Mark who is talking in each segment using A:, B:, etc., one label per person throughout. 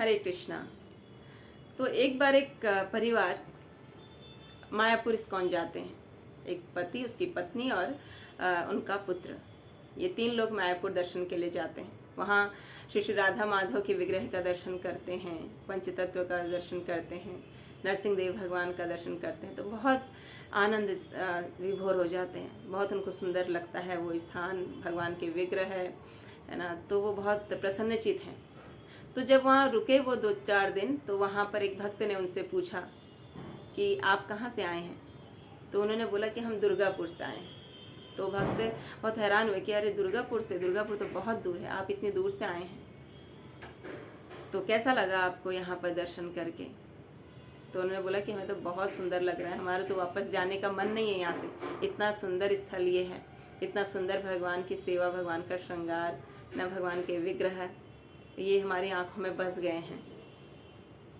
A: हरे कृष्णा। तो एक बार एक परिवार मायापुर इस्कॉन जाते हैं। एक पति, उसकी पत्नी और उनका पुत्र, ये 3 लोग मायापुर दर्शन के लिए जाते हैं। वहाँ श्री श्री राधा माधव के विग्रह का दर्शन करते हैं, पंचतत्व का दर्शन करते हैं, नरसिंह देव भगवान का दर्शन करते हैं। तो बहुत आनंद विभोर हो जाते हैं। बहुत उनको सुंदर लगता है वो स्थान, भगवान के विग्रह है ना। तो वो बहुत प्रसन्नचित हैं। तो जब वहाँ रुके वो 2-4 दिन, तो वहाँ पर एक भक्त ने उनसे पूछा कि आप कहाँ से आए हैं। तो उन्होंने बोला कि हम दुर्गापुर से आए हैं। तो भक्त बहुत हैरान हुए कि अरे दुर्गापुर से, दुर्गापुर तो बहुत दूर है, आप इतनी दूर से आए हैं, तो कैसा लगा आपको यहाँ पर दर्शन करके। तो उन्होंने बोला कि हमें तो बहुत सुंदर लग रहा है, हमारा तो वापस जाने का मन नहीं है यहाँ से। इतना सुंदर स्थल ये है, इतना सुंदर भगवान की सेवा, भगवान का श्रृंगार, न भगवान के विग्रह, ये हमारी आंखों में बस गए हैं।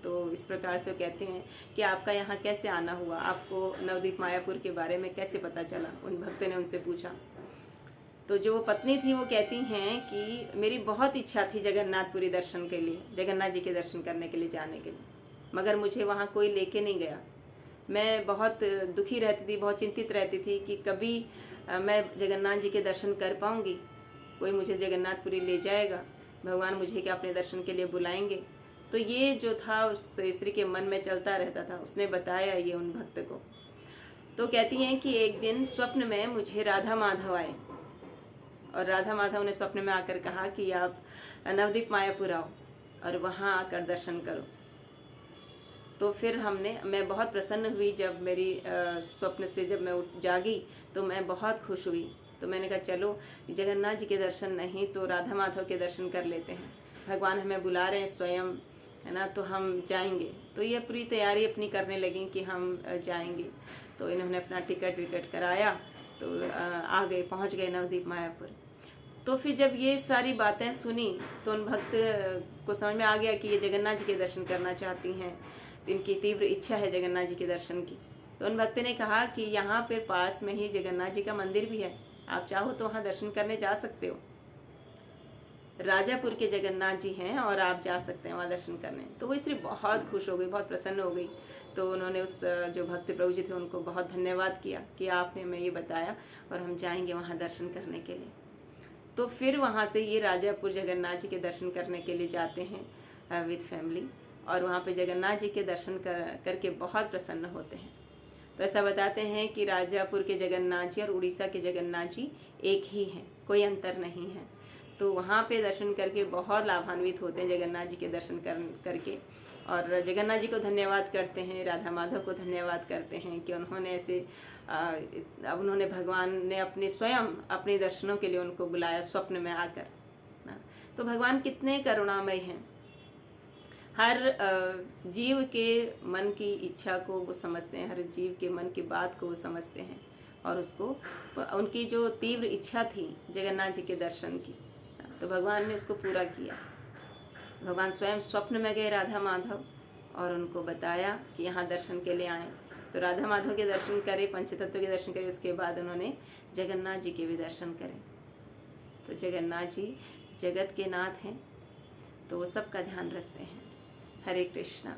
A: तो इस प्रकार से वो कहते हैं कि आपका यहाँ कैसे आना हुआ, आपको नवदीप मायापुर के बारे में कैसे पता चला। उन भक्त ने उनसे पूछा। तो जो पत्नी थी वो कहती हैं कि मेरी बहुत इच्छा थी जगन्नाथपुरी दर्शन के लिए, जगन्नाथ जी के दर्शन करने के लिए जाने के लिए, मगर मुझे वहाँ कोई लेके नहीं गया। मैं बहुत दुखी रहती थी, बहुत चिंतित रहती थी कि कभी मैं जगन्नाथ जी के दर्शन कर पाऊँगी, कोई मुझे जगन्नाथपुरी ले जाएगा, भगवान मुझे क्या अपने दर्शन के लिए बुलाएंगे। तो ये जो था उस स्त्री के मन में चलता रहता था। उसने बताया ये उन भक्त को। तो कहती हैं कि एक दिन स्वप्न में मुझे राधा माधव आए और राधा माधव ने स्वप्न में आकर कहा कि आप नवदीप मायापुर आओ और वहाँ आकर दर्शन करो। तो फिर मैं बहुत प्रसन्न हुई। जब मेरी स्वप्न से जब मैं जागी तो मैं बहुत खुश हुई। तो मैंने कहा चलो जगन्नाथ जी के दर्शन नहीं तो राधा माधव के दर्शन कर लेते हैं, भगवान हमें बुला रहे हैं स्वयं, है ना, तो हम जाएंगे। तो ये पूरी तैयारी अपनी करने लगी कि हम जाएंगे। तो इन्होंने अपना टिकट विकट कराया, तो आ गए, पहुंच गए नवदीप मायापुर। तो फिर जब ये सारी बातें सुनी तो उन भक्त को समझ में आ गया कि ये जगन्नाथ जी के दर्शन करना चाहती हैं, तो इनकी तीव्र इच्छा है जगन्नाथ जी के दर्शन की। तो उन भक्त ने कहा कि यहाँ पे पास में ही जगन्नाथ जी का मंदिर भी है, आप चाहो तो वहाँ दर्शन करने जा सकते हो। राजापुर के जगन्नाथ जी हैं और आप जा सकते हैं वहाँ दर्शन करने। तो वो स्त्री बहुत खुश हो गई, बहुत प्रसन्न हो गई। तो उन्होंने उस जो भक्त प्रभु जी थे उनको बहुत धन्यवाद किया कि आपने हमें ये बताया और हम जाएंगे वहाँ दर्शन करने के लिए। तो फिर वहाँ से ये राजापुर जगन्नाथ जी के दर्शन करने के लिए जाते हैं विद फैमिली, और वहाँ पे जगन्नाथ जी के दर्शन करके बहुत प्रसन्न होते हैं। तो ऐसा बताते हैं कि राजापुर के जगन्नाथ जी और उड़ीसा के जगन्नाथ जी एक ही हैं, कोई अंतर नहीं है। तो वहाँ पे दर्शन करके बहुत लाभान्वित होते हैं जगन्नाथ जी के दर्शन करके, और जगन्नाथ जी को धन्यवाद करते हैं, राधा माधव को धन्यवाद करते हैं कि उन्होंने ऐसे अब उन्होंने, भगवान ने अपने स्वयं अपने दर्शनों के लिए उनको बुलाया स्वप्न में आकर ना। तो भगवान कितने करुणामय हैं, हर जीव के मन की इच्छा को वो समझते हैं, हर जीव के मन की बात को वो समझते हैं, और उसको, उनकी जो तीव्र इच्छा थी जगन्नाथ जी के दर्शन की, तो भगवान ने उसको पूरा किया। भगवान स्वयं स्वप्न में गए राधा माधव और उनको बताया कि यहाँ दर्शन के लिए आए। तो राधा माधव के दर्शन करे, पंचतत्व के दर्शन करे, उसके बाद उन्होंने जगन्नाथ जी के भी दर्शन करे। तो जगन्नाथ जी जगत के नाथ हैं, तो वो सबका ध्यान रखते हैं। हरे कृष्णा।